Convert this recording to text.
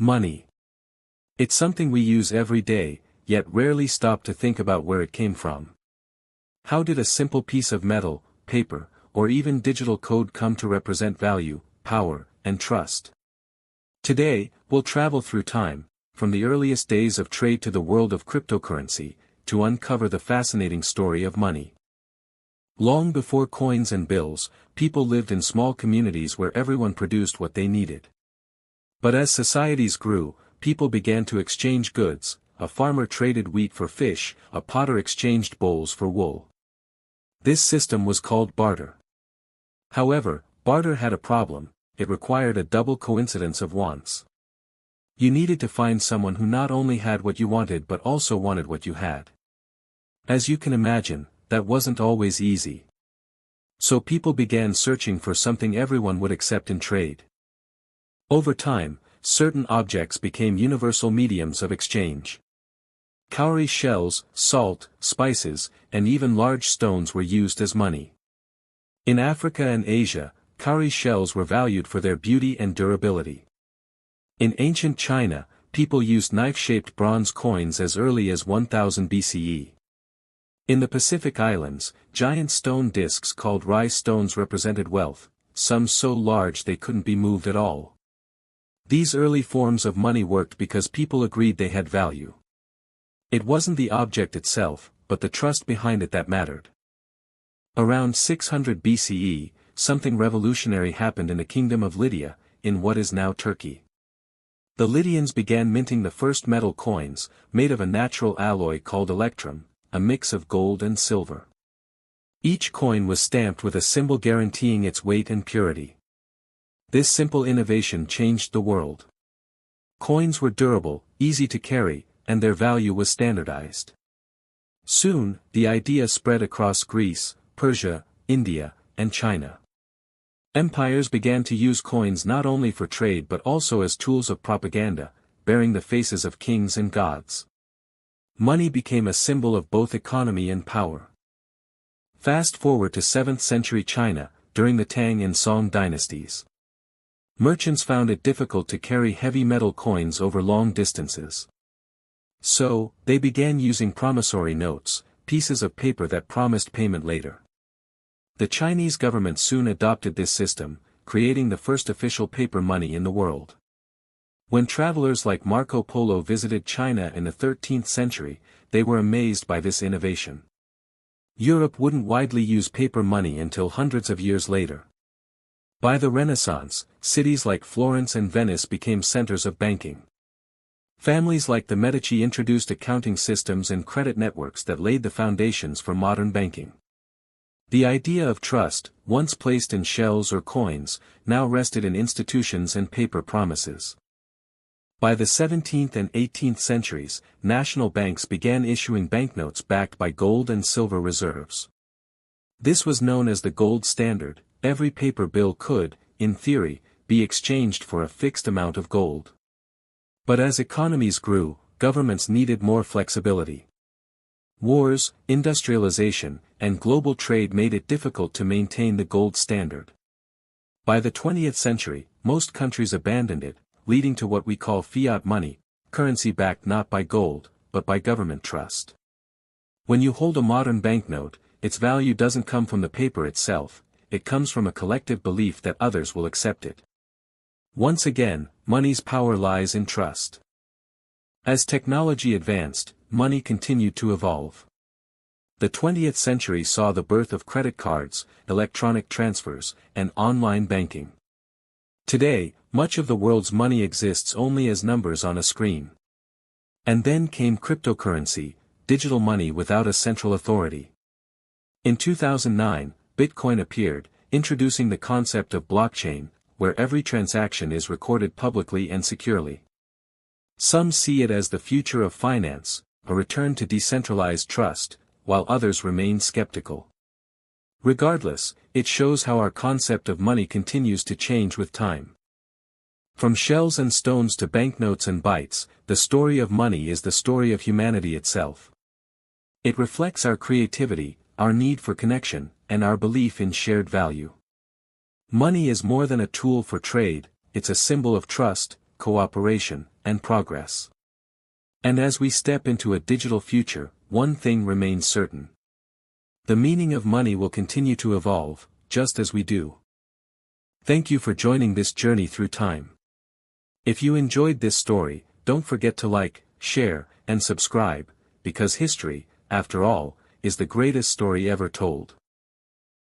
Money. It's something we use every day, yet rarely stop to think about where it came from. How did a simple piece of metal, paper, or even digital code come to represent value, power, and trust? Today, we'll travel through time, from the earliest days of trade to the world of cryptocurrency, to uncover the fascinating story of money. Long before coins and bills, people lived in small communities where everyone produced what they needed. But as societies grew, people began to exchange goods. A farmer traded wheat for fish, a potter exchanged bowls for wool. This system was called barter. However, barter had a problem: it required a double coincidence of wants. You needed to find someone who not only had what you wanted but also wanted what you had. As you can imagine, that wasn't always easy. So people began searching for something everyone would accept in trade. Over time, certain objects became universal mediums of exchange. Cowrie shells, salt, spices, and even large stones were used as money. In Africa and Asia, cowrie shells were valued for their beauty and durability. In ancient China, people used knife-shaped bronze coins as early as 1000 BCE. In the Pacific Islands, giant stone discs called rice stones represented wealth, some so large they couldn't be moved at all. These early forms of money worked because people agreed they had value. It wasn't the object itself, but the trust behind it that mattered. Around 600 BCE, something revolutionary happened in the kingdom of Lydia, in what is now Turkey. The Lydians began minting the first metal coins, made of a natural alloy called electrum, a mix of gold and silver. Each coin was stamped with a symbol guaranteeing its weight and purity. This simple innovation changed the world. Coins were durable, easy to carry, and their value was standardized. Soon, the idea spread across Greece, Persia, India, and China. Empires began to use coins not only for trade but also as tools of propaganda, bearing the faces of kings and gods. Money became a symbol of both economy and power. Fast forward to 7th century China, during the Tang and Song dynasties. Merchants found it difficult to carry heavy metal coins over long distances. So, they began using promissory notes, pieces of paper that promised payment later. The Chinese government soon adopted this system, creating the first official paper money in the world. When travelers like Marco Polo visited China in the 13th century, they were amazed by this innovation. Europe wouldn't widely use paper money until hundreds of years later. By the Renaissance, cities like Florence and Venice became centers of banking. Families like the Medici introduced accounting systems and credit networks that laid the foundations for modern banking. The idea of trust, once placed in shells or coins, now rested in institutions and paper promises. By the 17th and 18th centuries, national banks began issuing banknotes backed by gold and silver reserves. This was known as the gold standard. Every paper bill could, in theory, be exchanged for a fixed amount of gold. But as economies grew, governments needed more flexibility. Wars, industrialization, and global trade made it difficult to maintain the gold standard. By the 20th century, most countries abandoned it, leading to what we call fiat money, currency backed not by gold, but by government trust. When you hold a modern banknote, its value doesn't come from the paper itself, it comes from a collective belief that others will accept it. Once again, money's power lies in trust. As technology advanced, money continued to evolve. The 20th century saw the birth of credit cards, electronic transfers, and online banking. Today, much of the world's money exists only as numbers on a screen. And then came cryptocurrency, digital money without a central authority. In 2009, Bitcoin appeared, introducing the concept of blockchain, where every transaction is recorded publicly and securely. Some see it as the future of finance, a return to decentralized trust, while others remain skeptical. Regardless, it shows how our concept of money continues to change with time. From shells and stones to banknotes and bytes, the story of money is the story of humanity itself. It reflects our creativity, our need for connection, and our belief in shared value. Money is more than a tool for trade, it's a symbol of trust, cooperation, and progress. And as we step into a digital future, one thing remains certain. The meaning of money will continue to evolve, just as we do. Thank you for joining this journey through time. If you enjoyed this story, don't forget to like, share, and subscribe, because history, after all, is the greatest story ever told.